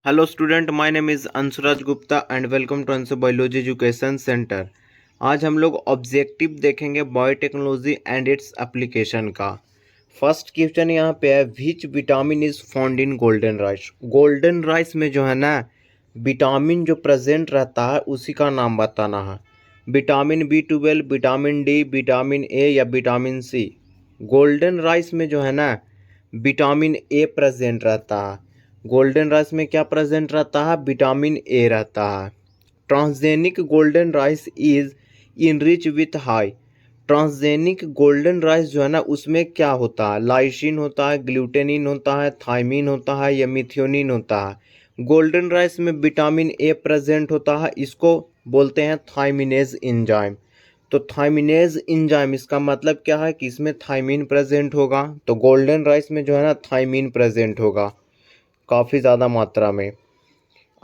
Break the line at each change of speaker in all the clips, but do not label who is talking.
Hello student, my name is Anshuraj Gupta and welcome to Anshu biology education centre. आज हम लोग objective देखेंगे बायोटेक्नोलॉजी एंड इट्स एप्लीकेशन का। First question यहाँ पे है, which vitamin is found in golden rice. Golden rice में जो है ना विटामिन जो प्रेजेंट रहता है उसी का नाम बताना है। Vitamin B12, vitamin D, vitamin A या विटामिन सी। गोल्डन राइस में जो है ना विटामिन ए प्रेजेंट रहता है। गोल्डन राइस में क्या प्रेजेंट रहता है? विटामिन ए रहता है। Transgenic golden rice is enrich with high. Transgenic golden rice जो है ना उसमें क्या होता है? लाइसिन होता है, ग्लूटेनिन होता है, थाइमिन होता है या मिथियोनिन होता है। गोल्डन राइस में विटामिन ए प्रेजेंट होता है, इसको बोलते हैं थाइमिनेज एंजाइम। तो थाइमिनेज एंजाइम इसका मतलब क्या है कि इसमें थाइमिन प्रेजेंट होगा। तो गोल्डन राइस में जो है ना थाइमिन प्रेजेंट होगा काफ़ी ज़्यादा मात्रा में।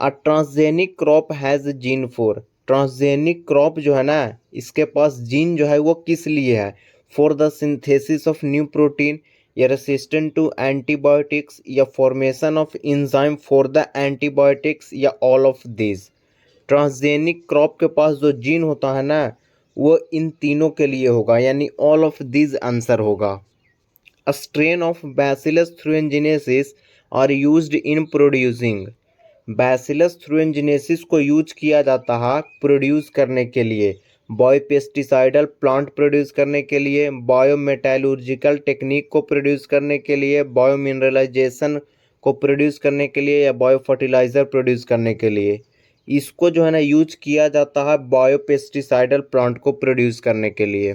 अ transgenic crop has gene for. Transgenic crop जो है ना इसके पास जीन जो है वो किस लिए है? For the synthesis of new protein, या रेसिस्टेंट टू एंटीबायोटिक्स, या formation of enzyme for the antibiotics, या all of this. Transgenic crop के पास जो जीन होता है ना वो इन तीनों के लिए होगा, यानी ऑल ऑफ दिस आंसर होगा। A strain of Bacillus thuringiensis are used in producing। Bacillus thuringiensis को यूज किया जाता है प्रोड्यूस करने के लिए, बायोपेस्टिसाइडल प्लांट प्रोड्यूस करने के लिए, बायोमेटैलर्जिकल टेक्निक को प्रोड्यूस करने के लिए, बायोमिनरलाइजेशन को प्रोड्यूस करने के लिए, या बायो फर्टिलाइज़र प्रोड्यूस करने के लिए। इसको जो है ना यूज किया जाता है बायोपेस्टिसाइडल प्लांट को प्रोड्यूस करने के लिए।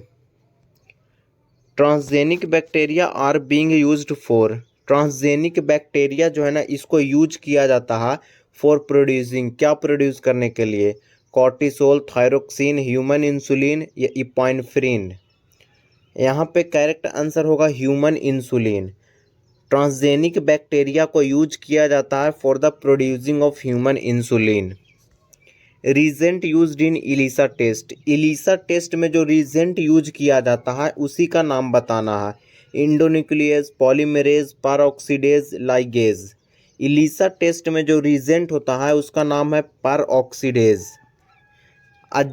Transgenic bacteria are being used for. Transgenic bacteria जो है ना इसको यूज किया जाता है फॉर प्रोड्यूसिंग, क्या प्रोड्यूस करने के लिए? कॉर्टिसोल, थायरोक्सिन, ह्यूमन इंसुलिन या इपाइनफ्रिन। यहाँ पे करेक्ट आंसर होगा ह्यूमन इंसुलिन। ट्रांसजेनिक बैक्टीरिया को यूज किया जाता है for the producing of human insulin. Reagent used in ELISA test. ELISA test में जो रीजेंट यूज किया जाता है उसी का नाम बताना है। Endonuclease, polymerase, peroxidase, ligase. ELISA test में जो रीजेंट होता है उसका नाम है peroxidase. A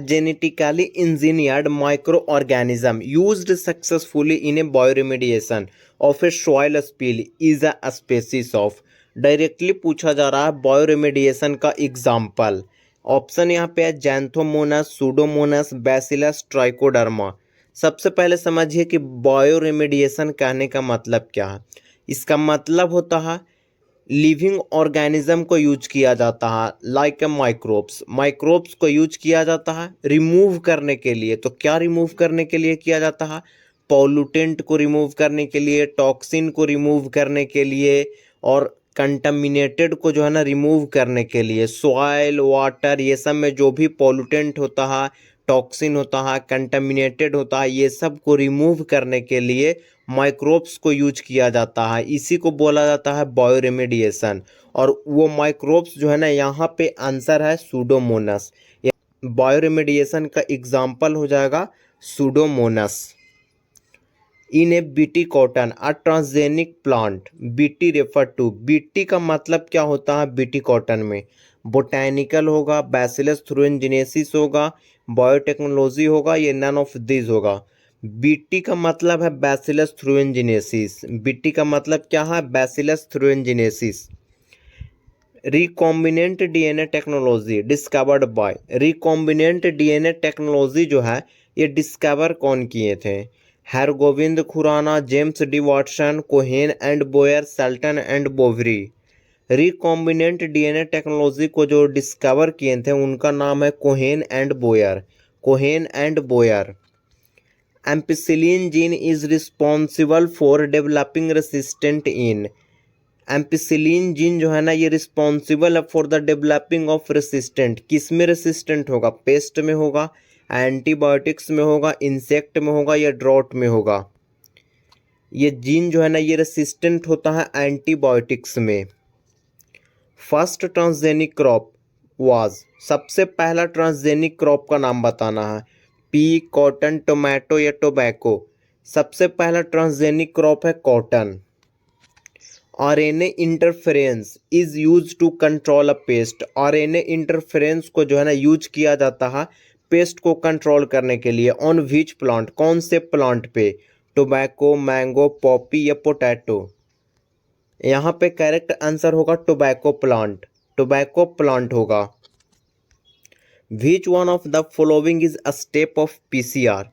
genetically engineered microorganism used successfully in a bioremediation of a soil spill is a species of। Directly पूछा जा रहा है बायोरेमेडिएशन का एग्जाम्पल। ऑप्शन यहाँ पे है जैंथोमोनास, सूडोमोनास, बैसिलस, ट्राइकोडर्मा। सबसे पहले समझिए कि बायोरेमेडिएशन कहने का मतलब क्या है। इसका मतलब होता है लिविंग ऑर्गेनिज्म को यूज किया जाता है, लाइक ए माइक्रोब्स। माइक्रोब्स को यूज किया जाता है रिमूव करने के लिए। तो क्या रिमूव करने के लिए किया जाता है? पॉल्यूटेंट को रिमूव करने के लिए, टॉक्सिन को रिमूव करने के लिए, और कंटामिनेटेड को जो है ना रिमूव करने के लिए। सॉइल, वाटर, ये सब में जो भी पॉल्यूटेंट होता है, टॉक्सिन होता है, कंटामिनेटेड होता है, ये सब को रिमूव करने के लिए माइक्रोब्स को यूज किया जाता है। इसी को बोला जाता है बायोरेमेडिएशन। और वो माइक्रोब्स जो है ना यहाँ पे आंसर है सूडोमोनास। बायोरेमेडिएशन का एग्जाम्पल हो जाएगा Pseudomonas. In a BT cotton a transgenic plant, BT refer to. BT का मतलब क्या होता है बीटी कॉटन में? बोटैनिकल होगा, बैसिलस थ्रूइनजेनेसिस होगा, बायोटेक्नोलॉजी होगा, ये नन ऑफ दिस होगा। बीटी का मतलब है बैसिलस थ्रूइनजेनेसिस। बीटी का मतलब क्या है? Bacillus thuringiensis. Recombinant DNA technology discovered by. Recombinant DNA technology जो है ये डिस्कवर कौन किए थे? Hargobind Khorana, James D Watson, Cohen and Boyer, Selton and Bovary. Recombinant DNA technology को जो डिस्कवर किए थे उनका नाम है Cohen and Boyer. Cohen and Boyer. Ampicillin gene is responsible for developing resistant in. Ampicillin gene जो है ना ये रिस्पॉन्सिबल है for the developing of resistant. किस में रेसिस्टेंट होगा? पेस्ट में होगा, एंटीबायोटिक्स में होगा, इंसेक्ट में होगा, या ड्रॉट में होगा। ये जीन जो है ना ये रेसिस्टेंट होता है एंटीबायोटिक्स में। First transgenic crop was. सबसे पहला ट्रांसजेनिक क्रॉप का नाम बताना है। पी, कॉटन, टोमेटो या टोबैको। सबसे पहला ट्रांसजेनिक क्रॉप है cotton. RNA interference is use to control a pest. RNA interference को जो है ना यूज किया जाता है पेस्ट को कंट्रोल करने के लिए। ऑन विच प्लांट, कौन से प्लांट पे? टोबैको, मैंगो, पॉपी या पोटैटो? यहाँ पे करेक्ट आंसर होगा टोबैको प्लांट। टोबैको प्लांट होगा। विच one of the following is a step of PCR?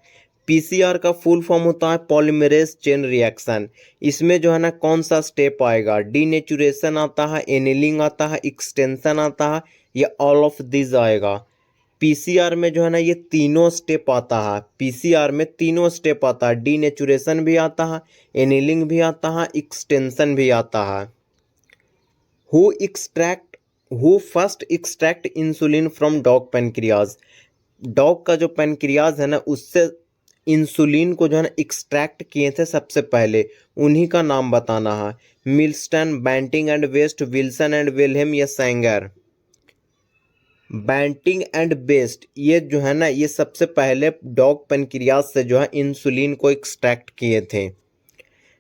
PCR का फुल फॉर्म होता है पॉलीमरेज चेन रिएक्शन। इसमें जो है ना कौन सा स्टेप आएगा? डीनेचुरेशन आता है, एनिलिंग आता है, एक्सटेंशन आता है, या ऑल ऑफ दिस आएगा? पीसीआर में जो है ना ये तीनों स्टेप आता है। पीसीआर में तीनों स्टेप आता है, डीनेचुरेशन भी आता है, एनिलिंग भी आता है, एक्सटेंशन भी आता है। Who first extract insulin from dog pancreas? Dog का जो पेनक्रियाज है ना उससे इंसुलिन को जो है ना एक्सट्रैक्ट किए थे सबसे पहले, उन्हीं का नाम बताना है। Milstein, Banting and West, Wilson and Wilhelm या सैंगर? बैंटिंग एंड बेस्ट ये जो है ना ये सबसे पहले डॉग पेनक्रियाज से जो है इंसुलिन को एक्सट्रैक्ट किए थे।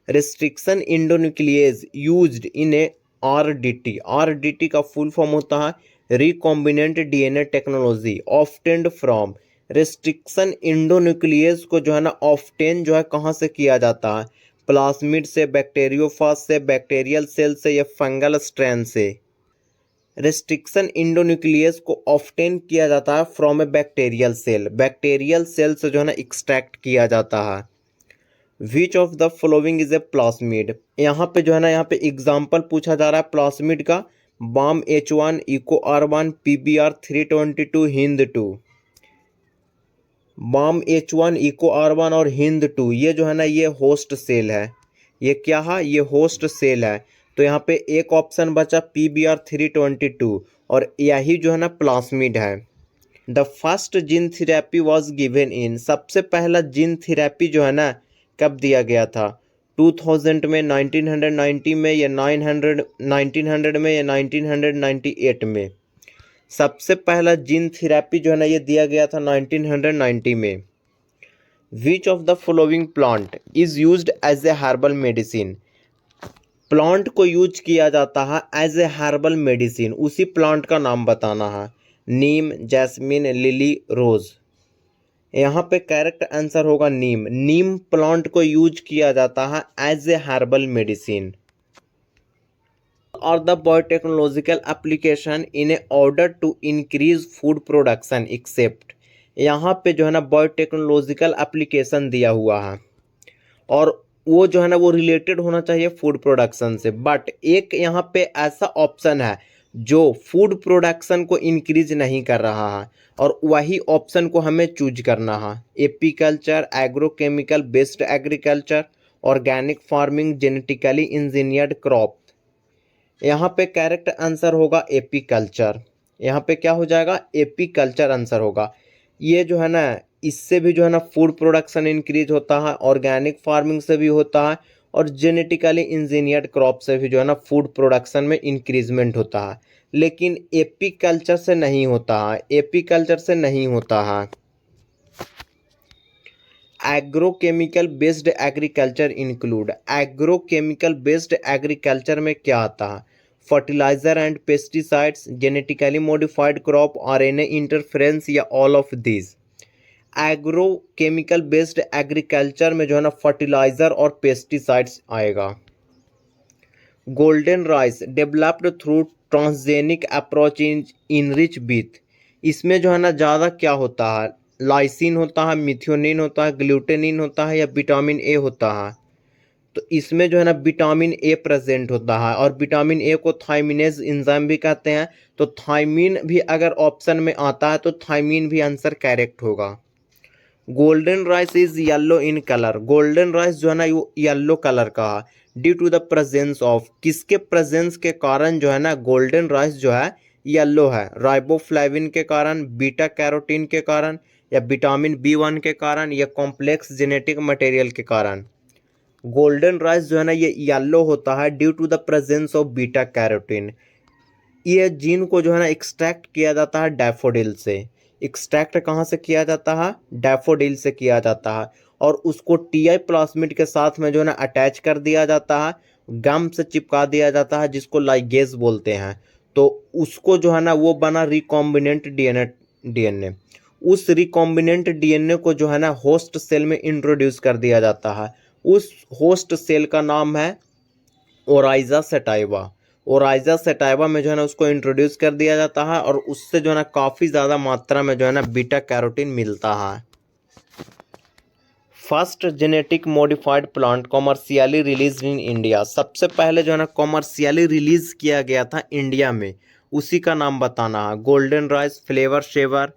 Restriction endonuclease used in a RDT. RDT का फुल फॉर्म होता है recombinant DNA technology. Obtained from. Restriction endonuclease को जो है ना ऑफ्टेन जो है कहाँ से किया जाता है? प्लाज्मिड से, बैक्टीरियोफाज से, बैक्टीरियल सेल से या फंगल स्ट्रैंड से? रेस्ट्रिक्शन इंडोन्यूक्लियस को ऑफ्टेन किया जाता है from a bacterial cell. Bacterial cell से जो है ना एक्सट्रैक्ट किया जाता है। Which of the following is a plasmid? यहाँ पे जो है ना यहाँ पे एग्जाम्पल पूछा जा रहा है प्लाज्मिड का। Bam H1, Eco R1, PBr322, Hind 2। Bam H1, Eco R1 और हिंद 2 ये जो है ना ये होस्ट सेल है। ये क्या है? ये होस्ट सेल है। तो यहाँ पे एक ऑप्शन बचा PBr322 और यही जो है ना प्लाज्मिड है। The first gene therapy was given in. सबसे पहला जीन थेरेपी जो है ना कब दिया गया था? 2000 में, 1990 में या 1900 में या 1998 में? सबसे पहला जीन थेरेपी जो है ना ये दिया गया था 1990 में। Which of the following plant is used as a herbal medicine? Plant को यूज किया जाता है एज ए हर्बल मेडिसिन, उसी प्लांट का नाम बताना है। Neem, jasmine, lily, rose? यहाँ पे करेक्ट आंसर होगा नीम। नीम प्लांट को यूज किया जाता है एज ए हर्बल मेडिसिन। और the biotechnological application in a order to increase food production except. यहाँ पे जो है ना बायोटेक्नोलॉजिकल एप्लीकेशन दिया हुआ है और वो जो है ना वो रिलेटेड होना चाहिए फूड प्रोडक्शन से, बट एक यहाँ पे ऐसा ऑप्शन है जो फूड प्रोडक्शन को इंक्रीज नहीं कर रहा है और वही ऑप्शन को हमें चूज करना है। Apiculture, agrochemical based agriculture, organic farming, genetically engineered crop? यहाँ पे करेक्ट आंसर होगा एपीकल्चर। यहाँ पे क्या हो जाएगा? एपीकल्चर आंसर होगा। ये जो है ना इससे भी जो है ना फूड प्रोडक्शन इंक्रीज होता है, ऑर्गेनिक फार्मिंग से भी होता है और जेनेटिकली इंजीनियर्ड क्रॉप से भी जो है ना फूड प्रोडक्शन में इंक्रीजमेंट होता है, लेकिन एपीकल्चर से नहीं होता है। एपीकल्चर से नहीं होता है। Agrochemical based agriculture include. Agrochemical based agriculture में क्या आता है? Fertiliser and pesticides, genetically modified crop, RNA interference या all of this? Agro chemical based agriculture में जो है ना फर्टिलाइजर और पेस्टिसाइड्स आएगा। Golden rice developed through transgenic approach in rich with. इसमें जो है ना ज़्यादा क्या होता है? लाइसिन होता है, मिथ्योनिन होता है, ग्लूटेनिन होता है या विटामिन ए होता है? तो इसमें जो है ना विटामिन ए प्रेजेंट होता है और विटामिन ए को थायमिनेज एंजाइम भी कहते हैं। तो थायमिन भी अगर ऑप्शन में आता है तो थायमिन भी आंसर करेक्ट होगा। Golden rice is yellow in colour. Golden rice जो है ना वो येलो कलर का है due to the presence of. किसके प्रेजेंस के कारण जो है ना गोल्डन राइस जो है येलो है? राइबोफ्लेविन के कारण, बीटा कैरोटीन के कारण या विटामिन B1 के कारण या कॉम्प्लेक्स जेनेटिक मटेरियल के कारण? गोल्डन राइस जो है ना ये येलो होता है due to the presence of beta carotene. ये जीन को जो है ना एक्सट्रैक्ट किया जाता है डैफोडिल से। एक्सट्रैक्ट कहाँ से किया जाता है? डैफोडिल से किया जाता है और उसको टीआई प्लाज्मिड के साथ में जो है ना अटैच कर दिया जाता है गम से चिपका दिया जाता है जिसको लाइगेज बोलते हैं, तो उसको जो है ना वो बना रिकॉम्बिनेंट डीएनए। उस रिकॉम्बिनेंट डीएनए को जो है ना होस्ट सेल में इंट्रोड्यूस कर दिया जाता है। उस होस्ट सेल का नाम है ओराइजा सेटाइवा। ओराइजा सेटाइवा में जो है ना उसको इंट्रोड्यूस कर दिया जाता है और उससे जो है ना काफ़ी ज़्यादा मात्रा में जो है ना बीटा कैरोटीन मिलता है। First genetic modified plant commercially release in India, सबसे पहले जो है ना कॉमर्शियली रिलीज किया गया था इंडिया में, उसी का नाम बताना है। Golden rice, flavour shaver,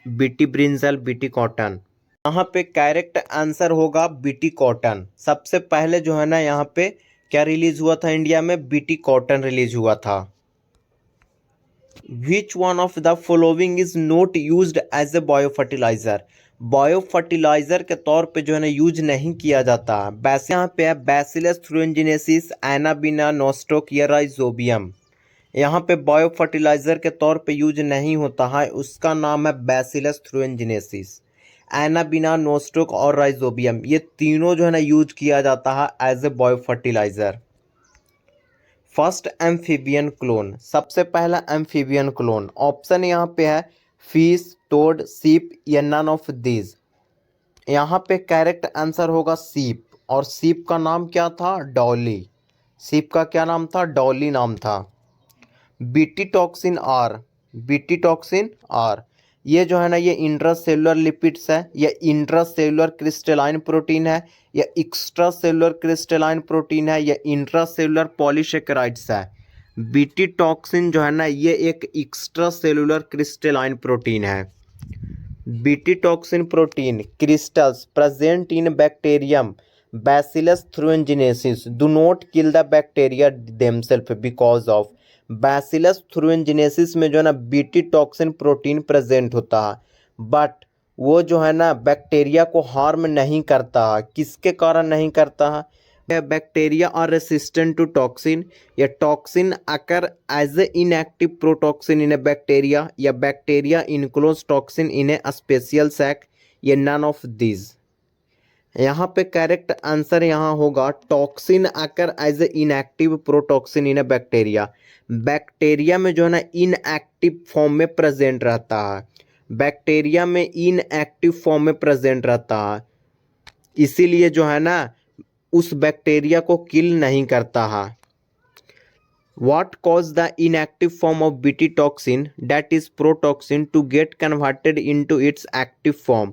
BT brinjal, BT cotton. यहाँ पे करेक्ट आंसर होगा बीटी कॉटन। सबसे पहले जो है ना यहाँ पे क्या रिलीज हुआ था इंडिया में, बीटी कॉटन रिलीज हुआ था। Which one of the following is not used as a biofertiliser, biofertiliser के तौर पे जो है ना यूज नहीं किया जाता। यहाँ पे है बैसिलस थ्रूइंजिनेसिस, एनाबिना, नोस्टोक या राइजोबियम। यहाँ पे बायो फर्टिलाइजर के तौर पे यूज नहीं होता है, उसका नाम है बैसिलस थ्रूइंजिनेसिस। एनाबिना, नोस्टोक और राइजोबियम ये तीनों जो है ना यूज किया जाता है as a biofertiliser. First amphibian clone, सबसे पहला एम्फीबियन क्लोन, ऑप्शन यहाँ पे है फिश, टोड, सीप या नन ऑफ दीज। यहाँ पे करेक्ट आंसर होगा सीप, और सीप का नाम क्या था, डॉली। सीप का क्या नाम था, डॉली नाम था। BT toxin are, BT toxin are ये जो है ना ये इंट्रासेलुलर लिपिड्स है, या इंट्रासेलुलर क्रिस्टलाइन प्रोटीन है, या एक्स्ट्रा सेलुलर क्रिस्टलाइन प्रोटीन है, या इंट्रासेलुलर पॉलीसेकेराइड्स है। बीटी टॉक्सिन जो है ना ये एक एक्स्ट्रा सेलुलर क्रिस्टलाइन प्रोटीन है। Bt toxin protein crystals present in bacterium bacillus thuringiensis do not kill the bacteria themselves because of. Bacillus thuringiensis में जो है ना बीटी टॉक्सिन प्रोटीन प्रेजेंट होता है, बट वो जो है ना बैक्टीरिया को हार्म नहीं करता है। किसके कारण नहीं करता है, bacteria are resistant to toxin, या toxin occur as a inactive protoxin in a bacteria, या bacteria enclose toxin in a special sac, या नन ऑफ दीज। यहाँ पे करेक्ट आंसर यहाँ होगा toxin occur as a inactive protoxin in a bacteria. Bacteria में जो है ना इनएक्टिव फॉर्म में प्रेजेंट रहता है, बैक्टीरिया में इनएक्टिव फॉर्म में प्रेजेंट रहता है, इसीलिए जो है ना उस बैक्टीरिया को किल नहीं करता है। What cause the inactive form of Bt toxin, that is protoxin, to get converted into its active form?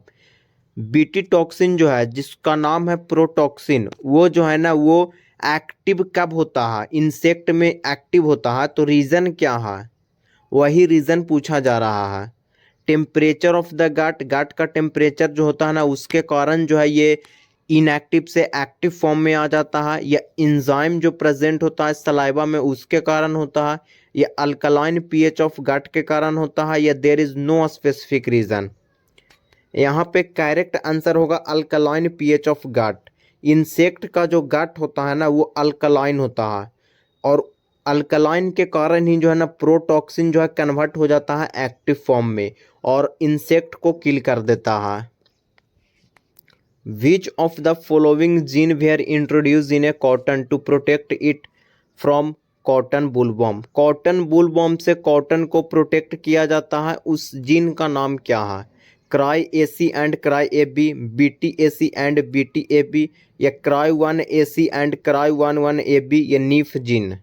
BT toxin जो है जिसका नाम है प्रोटॉक्सिन, वो जो है ना वो एक्टिव कब होता है, इंसेक्ट में एक्टिव होता है, तो रीज़न क्या है, वही रीज़न पूछा जा रहा है। टेम्परेचर ऑफ द गट, गट का टेम्परेचर जो होता है ना उसके कारण जो है ये इनएक्टिव से एक्टिव फॉर्म में आ जाता है, या इंजाइम जो प्रेजेंट होता है सलाइवा में उसके कारण होता है, या अल्कलाइन पीएच ऑफ गट के कारण होता है, या there is no specific reason. यहाँ पे करेक्ट आंसर होगा alkaline pH of gut. Insect का जो गट होता है ना वो अल्कलाइन होता है, और अल्कलाइन के कारण ही जो है ना प्रोटॉक्सिन जो है कन्वर्ट हो जाता है एक्टिव फॉर्म में और इंसेक्ट को किल कर देता है। Which of the following gene were introduced in a cotton to protect it from cotton बुलवॉर्म? Cotton bollworm से कॉटन को प्रोटेक्ट किया जाता है, उस जीन का नाम क्या है? Cry AC and cry A B, Bt AC and Bt A B, या cry 1 AC and cry 1 A B, या नीफ जीन।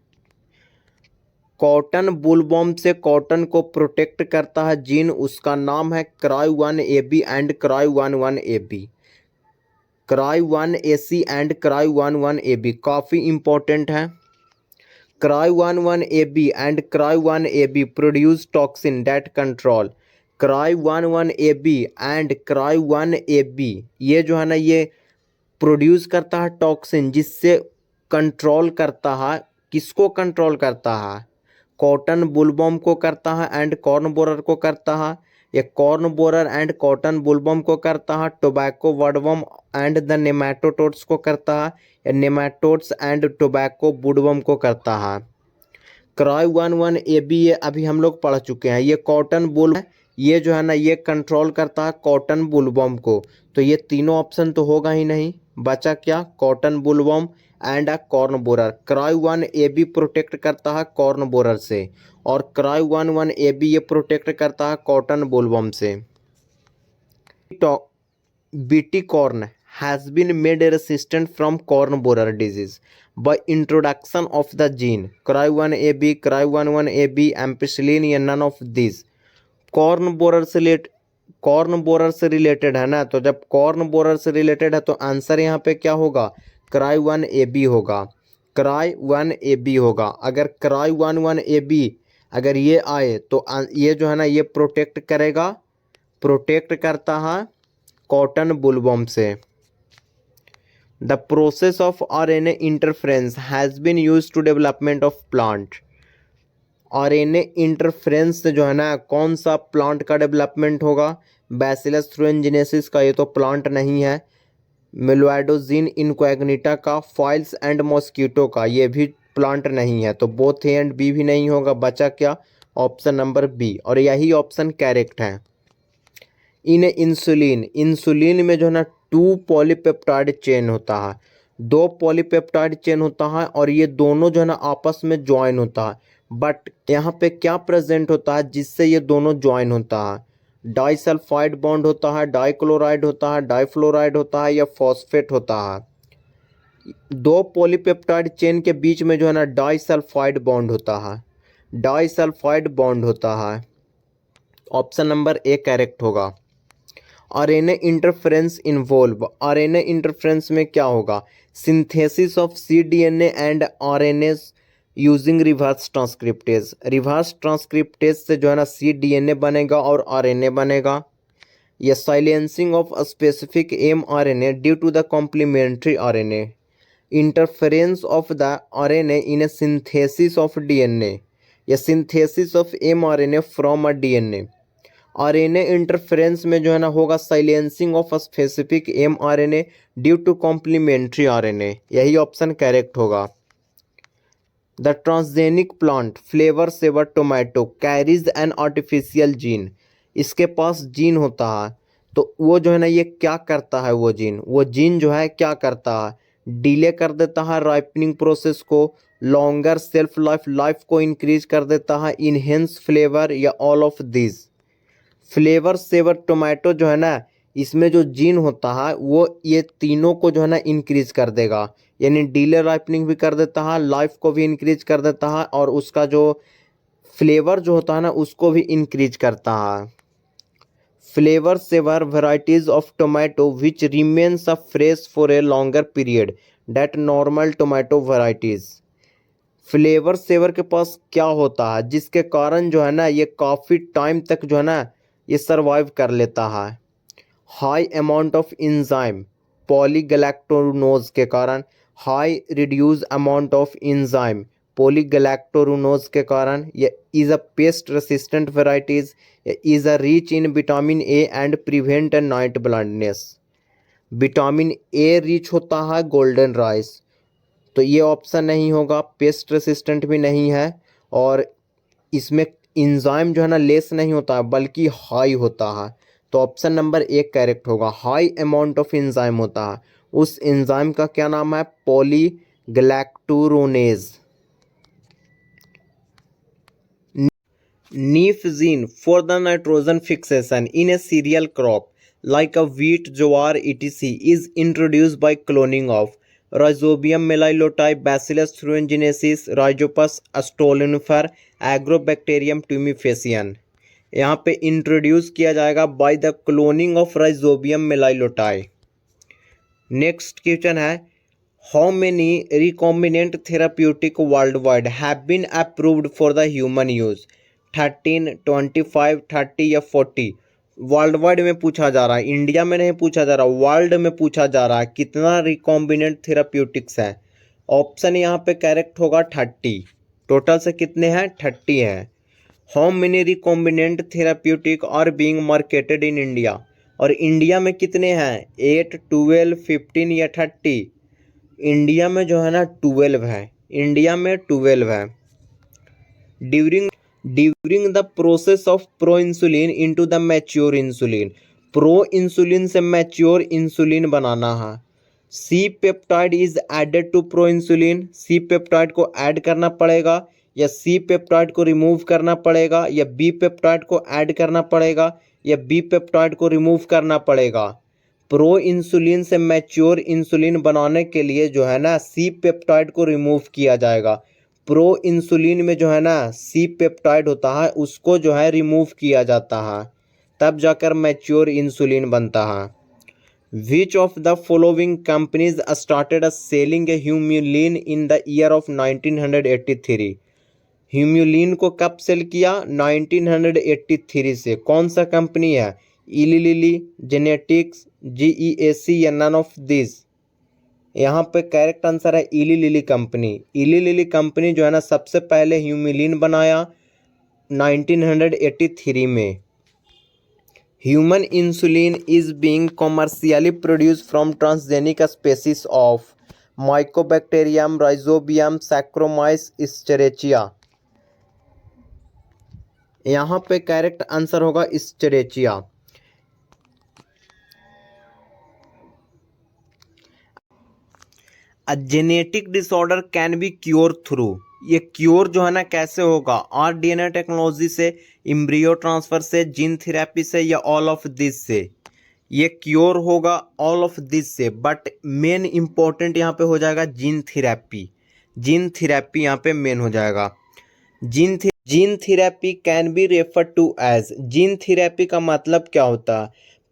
कॉटन बुलवॉर्म से कॉटन को प्रोटेक्ट करता है जीन, उसका नाम है cry 1 A B and cry 1 A B. Cry 1 AC and cry 1 A B काफ़ी इंपॉर्टेंट है। Cry 1 A B and cry 1 A B produce toxin that control. Cry 1 A B and cry 1 A B ये जो है ना ये produce करता है toxin जिससे कंट्रोल करता है, किसको कंट्रोल करता है? कॉटन बुलवॉर्म को करता है एंड कॉर्न बोरर को करता है, या कॉर्न बोरर एंड कॉटन बुलवॉर्म को करता है, tobacco woodworm and the nematodes को करता है, या नेमाटोड्स एंड टोबैको वुडवर्म को करता है। क्राई 1 ए बी ये अभी हम लोग पढ़ चुके हैं। ये कॉटन बुल ये जो है ना ये कंट्रोल करता है कॉटन बुलवॉर्म को, तो ये तीनों ऑप्शन तो होगा ही नहीं, बचा क्या? Cotton बुलवॉर्म and a corn borer. Cry 1AB protect करता है कॉर्न बोरर से, और क्राई 11AB ये प्रोटेक्ट करता है कॉटन बोलवर्म से। Bt corn has been made resistant from corn borer disease by introduction of the gene cry 1AB, cry 11AB, ampicillin या none of this. Corn borer से related है ना, तो जब कॉर्न बोरर से रिलेटेड है तो आंसर यहाँ पे क्या होगा, क्राई 1AB होगा। क्राई 1AB होगा। अगर क्राई 11AB अगर ये आए तो ये जो है ना ये प्रोटेक्ट करेगा, प्रोटेक्ट करता है कॉटन बुलवर्म से। The process of RNA interference has been use to development of plant. RNA interference से जो है ना कौन सा प्लांट का डेवलपमेंट होगा, बैसिलस थ्रूएंजिनेसिस का, ये तो प्लांट नहीं है। मेलोइडोजिन इनकॉग्निटा का, फॉइल्स एंड मॉस्किटो का, ये भी प्लांट नहीं है। तो बोथ ए एंड बी भी नहीं होगा, बचा क्या, ऑप्शन नंबर बी, और यही ऑप्शन करेक्ट है। इन इंसुलिन, इंसुलिन में जो है ना 2 पॉलीपेप्टाइड चेन होता है, 2 पॉलीपेप्टाइड चेन होता है, और ये दोनों जो है ना आपस में ज्वाइन होता है। बट यहाँ पे क्या प्रेजेंट होता है जिससे ये दोनों ज्वाइन होता है, डाइसल्फाइड बॉन्ड होता है, डाइक्लोराइड होता है, डाइफ्लोराइड होता है, या फॉस्फेट होता है। 2 पॉलीपेप्टाइड चेन के बीच में जो है ना डाइसल्फाइड बॉन्ड होता है, डाइसल्फाइड बॉन्ड होता है। ऑप्शन नंबर ए करेक्ट होगा। RNA interference involve, RNA interference में क्या होगा, synthesis of cDNA and RNA using reverse transcriptase. Reverse transcriptase से जो है ना cDNA बनेगा और RNA बनेगा। या silencing of specific mRNA due to the complementary RNA। Interference of the RNA in a synthesis of DNA, या synthesis of mRNA from a DNA। RNA interference में जो है ना होगा silencing of specific mRNA due to complementary RNA, यही option correct होगा। The transgenic plant Flavr Savr tomato carries an artificial gene. इसके पास जीन होता है, तो वो जो है ना ये क्या करता है, वो जीन जो है क्या करता है, डिले कर देता है राइपनिंग प्रोसेस को, लॉन्गर सेल्फ लाइफ को इंक्रीज कर देता है, इनहेंस फ्लेवर, या all of this. Flavour Savr tomato जो है ना इसमें जो जीन होता है वो ये तीनों को जो है ना इंक्रीज कर देगा, यानी डीले राइपनिंग भी कर देता है, लाइफ को भी इंक्रीज कर देता है, और उसका जो फ्लेवर जो होता है ना उसको भी इंक्रीज करता है। Flavr Savr varieties of tomato which remains a fresh for a longer period that normal tomato varieties. Flavr Savr के पास क्या होता है जिसके कारण जो है ना ये काफ़ी टाइम तक जो है ना ये सरवाइव कर लेता है, high amount of enzyme polygalacturonase के कारण, high reduce amount of enzyme polygalacturonase के कारण, ये is a pest resistant varieties, is a rich in vitamin A and prevent night blindness. Vitamin A rich होता है गोल्डन राइस, तो ये option नहीं होगा, पेस्ट रेसिस्टेंट भी नहीं है, और इसमें इंजाइम जो है ना लेस नहीं होता है बल्कि हाई होता है, तो ऑप्शन नंबर एक करेक्ट होगा। हाई अमाउंट ऑफ इंजाइम होता है, उस इंजाइम का क्या नाम है, polygalacturonase. Nif gene for the nitrogen fixation in a cereal crop like a wheat, jowar, etc. is introduced by cloning of Rhizobium meliloti, Bacillus thuringiensis, Rhizopus stolonifer, Agrobacterium tumefaciens। यहाँ पे introduce किया जाएगा by the cloning of rhizobium meliloti. Next question है, how many recombinant therapeutic world wide have been approved for the human use, 13, 25, 30 या 40। World wide में पूछा जा रहा है, इंडिया में नहीं पूछा जा रहा, वर्ल्ड में पूछा जा रहा है कितना रिकॉम्बिनेंट थेराप्यूटिक्स है। ऑप्शन यहाँ पे करेक्ट होगा 30। टोटल से कितने हैं, 30 हैं। How many recombinant therapeutic are being marketed in India, और इंडिया में कितने हैं, 8, 12, 15 या 30। इंडिया में जो है ना 12 है, इंडिया में 12 है। During the process of proinsulin into the mature insulin, pro insulin से मैच्योर इंसुलिन बनाना है, C peptide is added to proinsulin, C peptide को ऐड करना पड़ेगा या सी पेप्टाइड को रिमूव करना पड़ेगा या बी पेप्टाइड को ऐड करना पड़ेगा या बी पेप्टाइड को रिमूव करना पड़ेगा। प्रो इंसुलिन से मैच्योर इंसुलिन बनाने के लिए जो है ना सी पेप्टाइड को रिमूव किया जाएगा। प्रो इंसुलिन में जो है ना सी पेप्टाइड होता है उसको जो है रिमूव किया जाता है, तब जाकर मैच्योर इंसुलिन बनता है। Which of the following companies started selling a Humulin in the year of 1983? Humulin को कब सेल किया? 1983 से। कौन सा कंपनी है? इली लिली, जेनेटिक्स, GEAC या नन ऑफ दिस? यहाँ पे करेक्ट आंसर है इली लिली कंपनी। इली लिली कंपनी जो है ना सबसे पहले ह्यूमिलिन बनाया 1983 में। Human insulin is being commercially produced from transgenic species of Mycobacterium, Rhizobium, Saccharomyces, Escherichia। यहाँ पे करेक्ट आंसर होगा Escherichia। A genetic disorder can be cured through, ये क्योर जो है ना कैसे होगा? RDNA टेक्नोलॉजी से, इम्ब्रियो ट्रांसफर से, जीन थेरेपी से या ऑल ऑफ दिस से? ये क्योर होगा ऑल ऑफ दिस से, बट मेन इंपॉर्टेंट यहाँ पे हो जाएगा जीन थेरेपी। जीन थेरेपी यहाँ पे मेन हो जाएगा। Gene therapy can be refer to as, gene therapy का मतलब क्या होता है?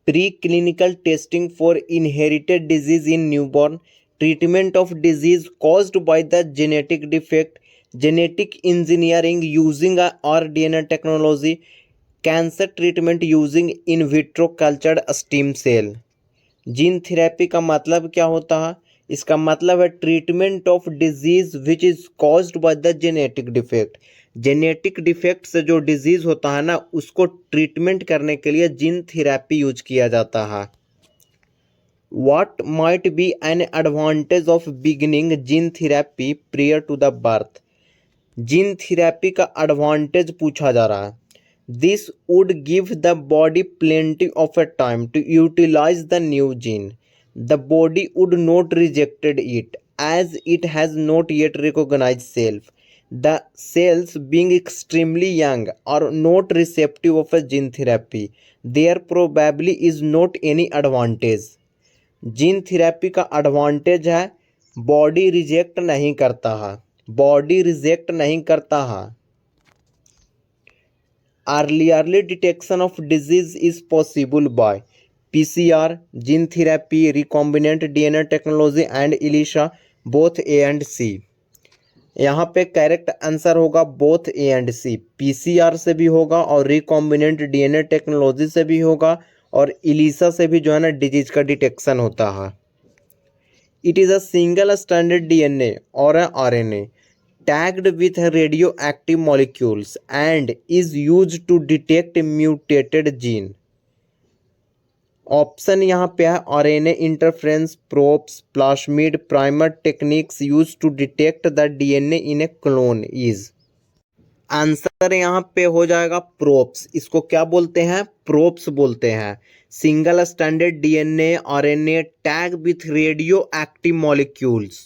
Preclinical testing for inherited disease in newborn, treatment of disease caused by the genetic defect, genetic engineering using RDNA technology, cancer treatment using in vitro cultured stem cell. Gene therapy का मतलब क्या होता है? इसका मतलब है treatment of disease which is caused by the genetic defect. Genetic defect से जो डिजीज होता है ना उसको ट्रीटमेंट करने के लिए जीन थेरेपी यूज किया जाता है। What might be an advantage of beginning gene therapy prior to the birth? Gene therapy का एडवांटेज पूछा जा रहा है। This would give the body plenty of a time to utilize the new gene. The body would not reject it as it has not yet recognized self. The cells being extremely young are not receptive of a gene therapy. There probably is not any advantage. Gene therapy का advantage है body reject नहीं करता है, body reject नहीं करता है। Early detection of disease is possible by PCR, gene therapy, recombinant DNA technology and ELISA, both A and C। यहाँ पे करेक्ट आंसर होगा both A and C। PCR से भी होगा और रिकॉम्बिनेंट DNA टेक्नोलॉजी से भी होगा और इलिसा से भी जो है ना डिजीज का डिटेक्शन होता है। It is a single standard DNA और RNA tagged with radioactive molecules and is use to detect mutated gene. Option यहाँ पे है RNA interference probes, plasmid, primer techniques use to detect the DNA in a clone is. Answer यहाँ पे हो जाएगा probes. इसको क्या बोलते हैं? प्रोब्स बोलते हैं। Single standard DNA RNA tag with radioactive molecules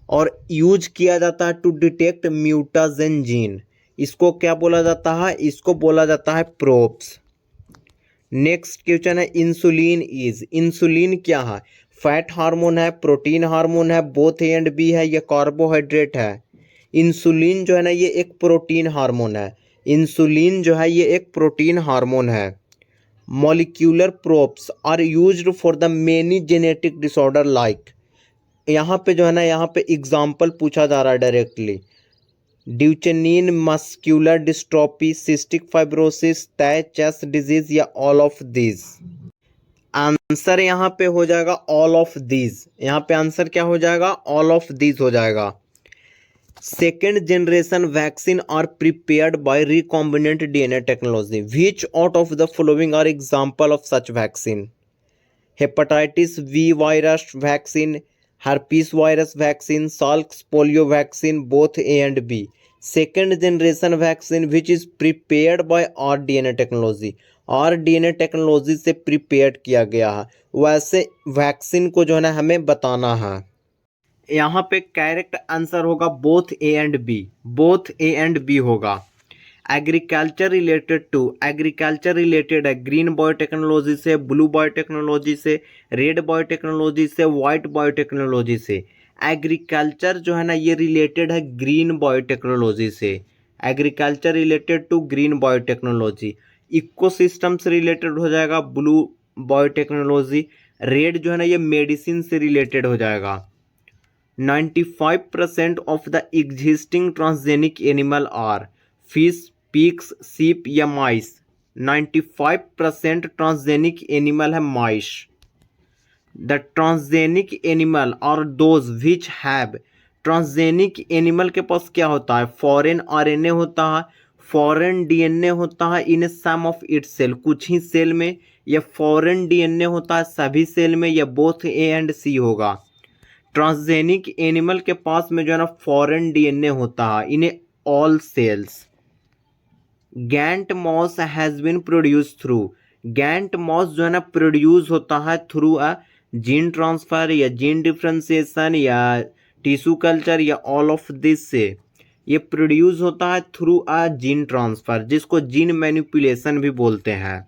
और यूज किया जाता है टू डिटेक्ट म्यूटाजेन जीन। इसको क्या बोला जाता है? इसको बोला जाता है प्रोब्स। नेक्स्ट क्वेश्चन है इंसुलिन इज, इंसुलिन क्या है? फैट हार्मोन है, प्रोटीन हार्मोन है, बोथ ए एंड बी है या कार्बोहाइड्रेट है? इंसुलिन जो है ना ये एक प्रोटीन हार्मोन है। इंसुलिन जो है ये एक प्रोटीन हार्मोन है। Molecular probes are used for the many genetic disorder like, यहाँ पे जो है ना यहाँ पे एग्जाम्पल पूछा जा रहा है directly. Duchenne muscular dystrophy, cystic fibrosis, Tay Sachs disease या ऑल ऑफ दीज? आंसर यहाँ पे हो जाएगा ऑल ऑफ दीज। यहाँ पे आंसर क्या हो जाएगा? ऑल ऑफ दीज हो जाएगा। Second generation vaccine are prepared by recombinant DNA technology. Which out of the following are example of such vaccine? Hepatitis V virus vaccine, herpes virus vaccine, Salk's polio vaccine, both A and B। Second generation vaccine which is prepared by RDNA technology. और DNA technology से prepare किया गया है, वैसे vaccine को जो है ना हमें बताना है। यहाँ पे करेक्ट आंसर होगा both A and B, both A and B होगा। एग्रीकल्चर रिलेटेड है, ग्रीन बायोटेक्नोलॉजी से, ब्लू बायोटेक्नोलॉजी से, रेड बायोटेक्नोलॉजी से, वाइट बायोटेक्नोलॉजी से। एग्रीकल्चर जो है ना ये रिलेटेड है ग्रीन बायोटेक्नोलॉजी से, agriculture related to green biotechnology. Ecosystem से रिलेटेड हो जाएगा ब्लू बायोटेक्नोलॉजी। रेड जो है ना ये मेडिसिन से रिलेटेड हो जाएगा। 95% of the existing transgenic animal are fish, pigs, sheep या माइस। 95% ट्रांसजेनिक एनिमल है माइस। द ट्रांसजेनिक एनिमल और those which have, transgenic animal के पास क्या होता है, फॉरेन आरएनए होता है, फॉरेन डीएनए होता है इन सम ऑफ इट्स सेल, कुछ ही सेल में, या फॉरेन डीएनए होता है सभी सेल में, या बोथ ए एंड सी होगा। ट्रांसजेनिक एनिमल के पास में जो है ना फॉरेन डीएनए होता है in all cells. Giant moss has been produce through, giant moss जो है ना प्रोड्यूस होता है थ्रू अ जीन ट्रांसफर या जीन डिफ्रेंसिएशन या टिश्यू कल्चर या ऑल ऑफ दिस से। ये प्रोड्यूस होता है थ्रू अ जीन ट्रांसफर, जिसको जीन मैनिपुलेशन भी बोलते हैं।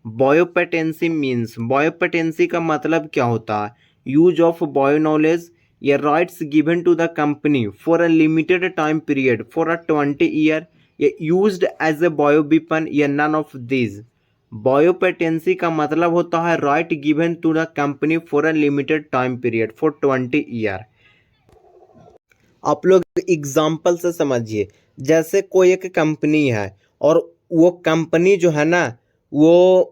बायोपेटेंसी मीन्स, बायोपेटेंसी का मतलब क्या होता है, यूज ऑफ बायो नॉलेज या rights given to the company for a limited time period for a 20 year, या used as a bio weapon, या नन ऑफ दिस। बायोपेटेंसी का मतलब होता है right given to the company for a limited time period for 20 year. आप लोग example से समझिए, जैसे कोई एक कंपनी है और वो कंपनी जो है ना वो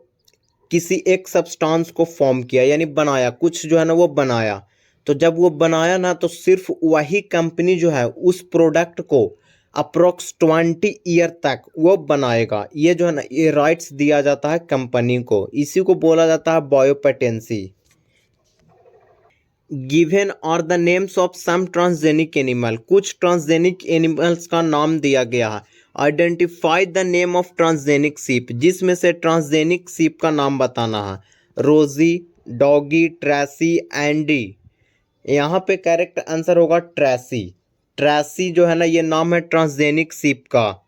किसी एक सब्सटेंस को फॉर्म किया, यानी बनाया, कुछ जो है ना वो बनाया। तो जब वो बनाया ना तो सिर्फ वही कंपनी जो है उस प्रोडक्ट को अप्रोक्स 20 ईयर तक वो बनाएगा। ये जो है ना ये राइट्स दिया जाता है कंपनी को, इसी को बोला जाता है बायोपेटेंसी। Given are the names of some transgenic animal, कुछ ट्रांसजेनिक एनिमल्स का नाम दिया गया है। Identify the name of transgenic sheep, जिसमें से ट्रांसजेनिक सीप का नाम बताना है। रोजी, डॉगी, ट्रेसी, एंडी। यहाँ पे करेक्ट आंसर होगा ट्रेसी। ट्रेसी जो है ना ये नाम है ट्रांसजेनिक सीप का।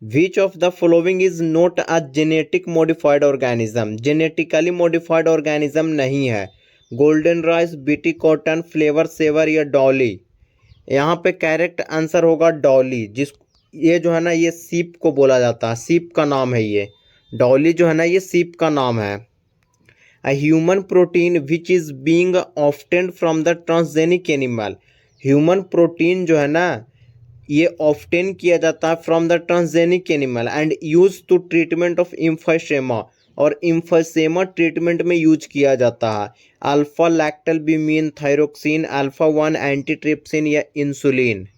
Which of the following is not a genetic modified organism, genetically modified organism नहीं है। Golden rice, Bt cotton, Flavr Savr या डॉली। यहाँ पे करेक्ट आंसर होगा डॉली, जिस ये जो है ना ये सीप को बोला जाता है, सीप का नाम है ये। डॉली जो है ना ये सीप का नाम है। A human protein which is being obtained from the transgenic animal, human protein जो है ना ये ऑब्टेन किया जाता है from the transgenic animal and use to treatment of emphysema, और इम्फेसेमा ट्रीटमेंट में यूज किया जाता है। Alpha lactalbumin, thyroxine, alpha 1 antitrypsin या इंसुलिन।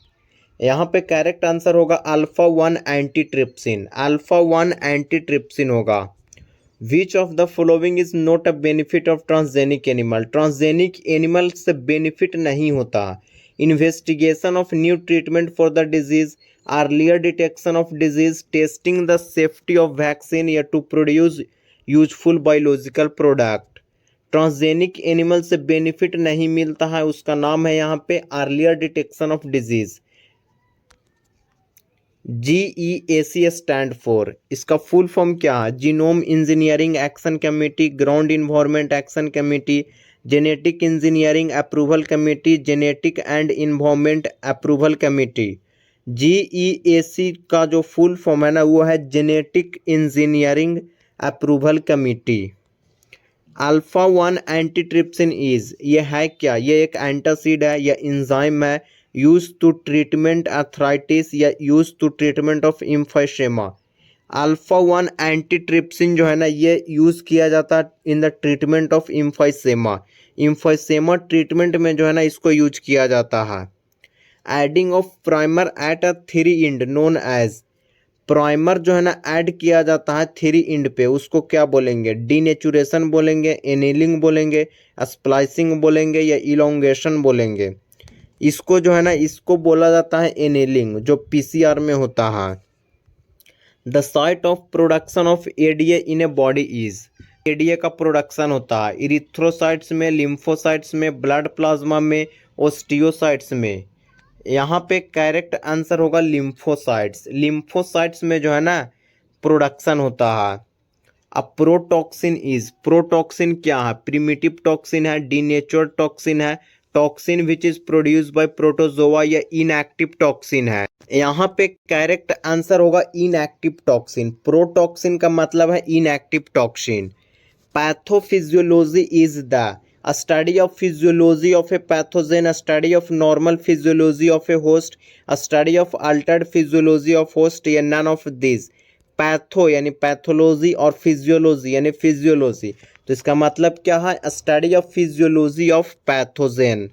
यहाँ पे करेक्ट आंसर होगा अल्फा 1 एंटीट्रिप्सिन, अल्फा 1 एंटीट्रिप्सिन होगा। Which of the following is not a benefit of transgenic animal, transgenic animal से बेनिफिट नहीं होता। Investigation of new treatment for the disease, earlier detection of disease, testing the safety of vaccine या to produce useful biological product. Transgenic animal से benefit नहीं मिलता है, उसका नाम है यहाँ पे earlier detection of disease. GEAC stand for, इसका फुल फॉर्म क्या है, genome engineering action committee, ground environment action committee, genetic engineering approval committee, genetic and environment approval committee. GEAC का जो फुल फॉर्म है ना वो है genetic engineering approval committee. Alpha 1 antitrypsin is, ये है क्या, ये एक एंटासिड है या इंजाइम है, यूज टू ट्रीटमेंट आर्थराइटिस या use to treatment of emphysema. Alpha 1 antitrypsin जो है ना ये यूज़ किया जाता है in the treatment of emphysema, emphysema treatment में जो है ना इसको यूज किया जाता है। Adding of primer at a 3 end known as, primer जो है ना ऐड किया जाता है 3 इंड पे, उसको क्या बोलेंगे, डीनेचुरेशन बोलेंगे, एनेलिंग बोलेंगे, स्प्लाइसिंग बोलेंगे या इलोंगेशन बोलेंगे। इसको जो है ना इसको बोला जाता है एनेलिंग, जो PCR में होता है। The site of production of ADA in a body is, ADA का प्रोडक्शन होता है इरिथ्रोसाइट्स में, लिम्फोसाइट्स में, ब्लड प्लाज्मा में, ओस्टियोसाइट्स में। यहाँ पे करेक्ट आंसर होगा लिम्फोसाइट्स। लिम्फोसाइट्स में जो है ना प्रोडक्शन होता है। अब प्रोटॉक्सिन इज, प्रोटॉक्सिन क्या है? प्रिमिटिव टॉक्सिन है, डीनेचर्ड टॉक्सिन है, toxin which is produce by protozoa, या इनएक्टिव टॉक्सिन है? यहाँ पे करेक्ट आंसर होगा इनएक्टिव टॉक्सिन। प्रोटॉक्सिन का मतलब है inactive toxin. Pathophysiology is the a study of physiology of a pathogen, a study of normal physiology of a host, a study of altered physiology of host, या none of these। Patho यानी pathology और physiology यानी physiology, तो इसका मतलब क्या है? Study of physiology of pathogen.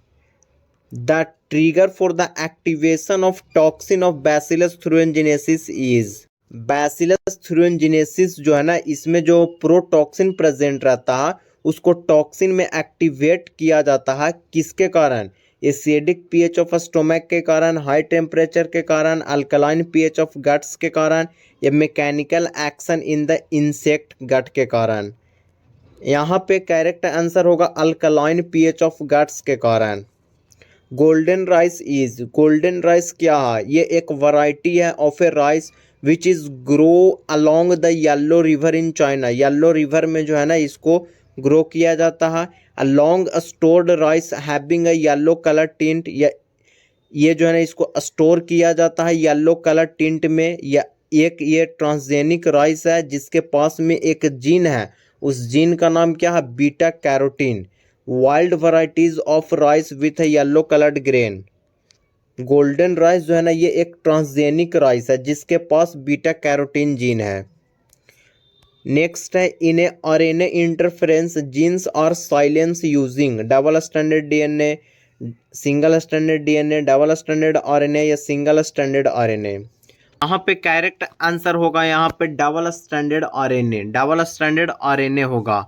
The trigger for the activation of toxin of bacillus thuringiensis is, bacillus thuringiensis जो है ना, इसमें जो प्रोटॉक्सिन प्रेजेंट रहता है उसको टॉक्सिन में एक्टिवेट किया जाता है। किसके कारण? एसिडिक पीएच ऑफ स्टोमक के कारण, हाई टेम्परेचर के कारण, अल्कलाइन पीएच ऑफ गट्स के कारण, या mechanical action in the insect gut के कारण। यहाँ पे करेक्ट आंसर होगा अल्कलाइन पीएच ऑफ गट्स के कारण। Golden rice is, golden rice क्या है? ये एक वैरायटी है of a rice which is grow along the Yellow River in China. Yellow River में जो है ना इसको ग्रो किया जाता है। Along stored rice having a yellow colour tint, ये जो है ना इसको स्टोर किया जाता है येलो कलर टिंट में। या एक ये ट्रांसजेनिक राइस है जिसके पास में एक जीन है, उस जीन का नाम क्या है? Beta carotene. Wild varieties of rice with yellow coloured grain. Golden rice जो है ना ये एक ट्रांसजेनिक राइस है जिसके पास बीटा कैरोटीन जीन है। नेक्स्ट है in a RNA interference genes और silence using double standard DNA, single standard DNA, double standard RNA, या सिंगल स्टैंडर्ड आरएनए। यहाँ पे करेक्ट आंसर होगा यहाँ पे double standard RNA, double standard RNA होगा।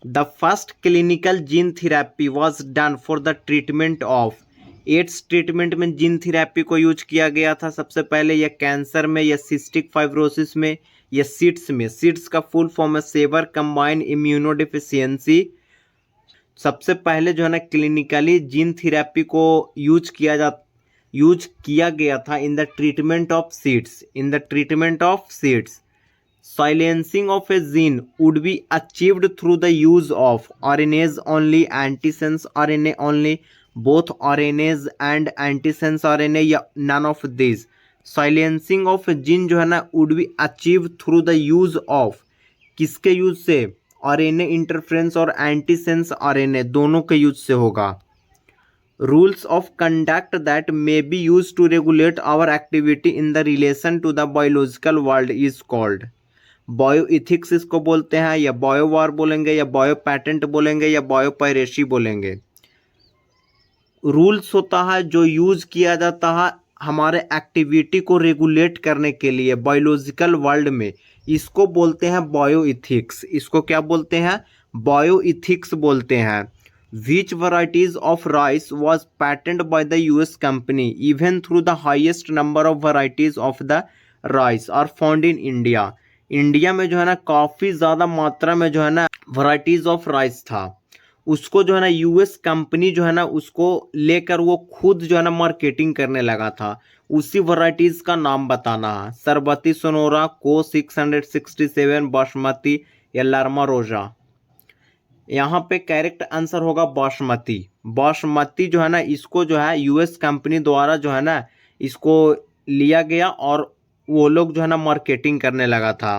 The first clinical gene therapy was done for the treatment of, AIDS treatment में gene therapy को use किया गया था सबसे पहले, या कैंसर में, या सिस्टिक फाइब्रोसिस में, या सीड्स में। सीड्स का फुल फॉर्म है सेवर कंबाइंड इम्यूनोडिफिशियंसी। सबसे पहले जो है ना क्लिनिकली जीन थेरेपी को यूज किया गया था इन the treatment of seeds, in the treatment of seeds. Silencing of a gene would be achieved through the use of RNAs only, antisense RNA only, both RNAs and antisense RNA, या none of these। Silencing of a gene जो है ना would be achieved through the use of, किसके use से? RNA interference और antisense RNA दोनों के use से होगा। Rules of conduct that may be used to regulate our activity in the relation to the biological world is called, bio ethics इसको बोलते हैं, या बायो वार बोलेंगे, या बायो पैटेंट बोलेंगे, या बायो पायरेसी बोलेंगे। रूल्स होता है जो यूज किया जाता है हमारे एक्टिविटी को रेगुलेट करने के लिए बायोलॉजिकल वर्ल्ड में, इसको बोलते हैं बायो इथिक्स। इसको क्या बोलते हैं? बायो इथिक्स बोलते हैं। Which varieties of rice was patented by the US company even through the highest number of varieties of the rice are found in India। India में जो है ना काफ़ी ज़्यादा मात्रा में जो है ना वैरायटीज़ ऑफ राइस था, उसको जो है ना यूएस कंपनी जो है ना उसको लेकर वो खुद जो है ना मार्केटिंग करने लगा था। उसी वैरायटीज़ का नाम बताना है। सरबती सोनोरा, को 667, बासमती, या लर्मा रोजा। यहाँ पे करेक्ट आंसर होगा बासमती। बासमती जो है ना इसको जो है यूएस कंपनी द्वारा जो है ना इसको लिया गया और वो लोग जो है ना मार्केटिंग करने लगा था।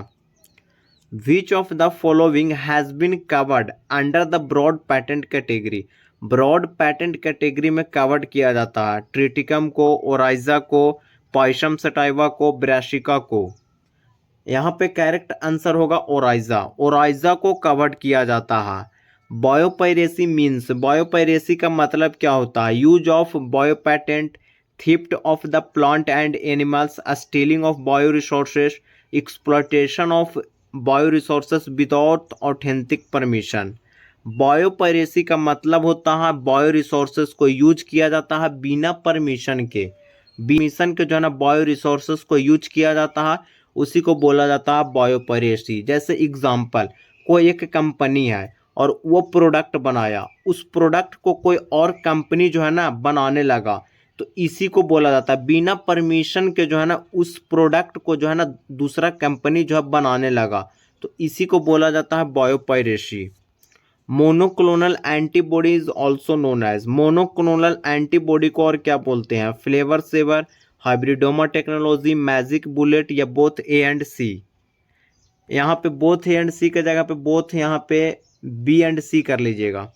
Which of the following has been covered under the broad patent category, broad patent category में कवर्ड किया जाता है ट्रिटिकम को, ओराइजा को, पॉयसम सटाइवा को, ब्रासिका को। यहाँ पे करेक्ट आंसर होगा ओराइजा, ओराइजा को कवर्ड किया जाता है। बायोपायरेसी मीन्स, बायोपायरेसी का मतलब क्या होता है? Use of biopatent, theft of the plant and animals, stealing of bioresources, exploitation of bioresources without authentic permission। Biopiracy का मतलब होता है बायो रिसोर्सेज को यूज किया जाता है बिना परमिशन के, जो है ना बायो रिसोर्सेज को यूज किया जाता है उसी को बोला जाता है बायोपायरेसी। जैसे एग्जाम्पल, कोई एक कंपनी है और वो प्रोडक्ट बनाया, उस प्रोडक्ट को कोई और कंपनी जो है ना बनाने लगा, तो इसी को बोला जाता है बिना परमिशन के जो है ना उस प्रोडक्ट को जो है ना दूसरा कंपनी जो है बनाने लगा, तो इसी को बोला जाता है biopiracy. Monoclonal antibody is also known as, monoclonal antibody को और क्या बोलते हैं? Flavr Savr, hybridoma technology, magic bullet, या बोथ ए एंड सी। यहाँ पे बोथ ए एंड सी के जगह पे बोथ यहाँ पे बी एंड सी कर लीजिएगा,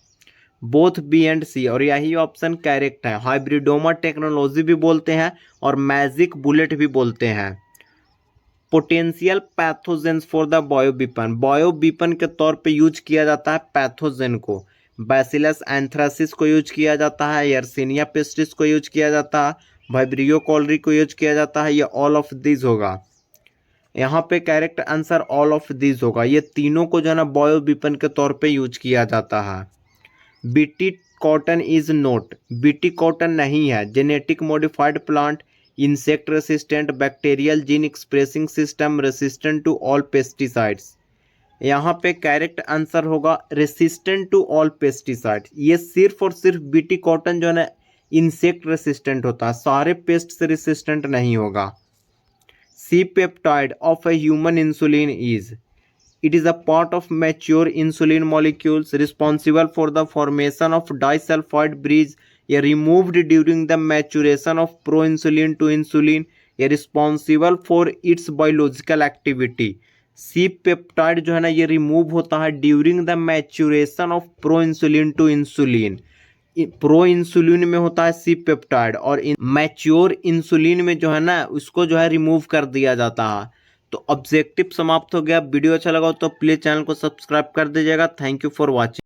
बोथ बी एंड सी, और यही ऑप्शन करेक्ट है। हाइब्रिडोमा टेक्नोलॉजी भी बोलते हैं और मैजिक बुलेट भी बोलते हैं। पोटेंशियल पैथोजेंस फॉर द बायोवीपन, बायोवीपन के तौर पे यूज किया जाता है पैथोजेन को। बैसिलस एंथ्रासिस को यूज किया जाता है, यर्सिनिया पेस्टिस को यूज किया जाता है, वाइब्रियो कॉलरी को यूज किया जाता है, या ऑल ऑफ दिस होगा। यहाँ पे correct answer all of this होगा। ये तीनों को जो है ना बायोवीपन के तौर पे यूज किया जाता है। BT cotton is not, Bt cotton नहीं है। Genetic modified plant, insect resistant, bacterial gene expressing system, resistant to all pesticides. यहाँ पे करेक्ट आंसर होगा रेसिस्टेंट टू ऑल पेस्टिसाइड्स। ये सिर्फ और सिर्फ बीटी कॉटन जो है ना इंसेक्ट रेसिस्टेंट होता है, सारे पेस्ट से रेसिस्टेंट नहीं होगा। C peptide of a human insulin is, it is a part of mature insulin molecules responsible for the formation of disulfide bridge, या removed during the maturation of proinsulin to insulin, या responsible for its biological activity। C peptide जो है ना ये remove होता है during the maturation of proinsulin to insulin. Pro insulin में होता है सी पेप्टाइड, और मैच्योर इंसुलिन में जो है ना उसको जो है रिमूव कर दिया जाता है। तो ऑब्जेक्टिव समाप्त हो गया। वीडियो अच्छा लगा तो प्लीज चैनल को सब्सक्राइब कर दीजिएगा। Thank you for watching.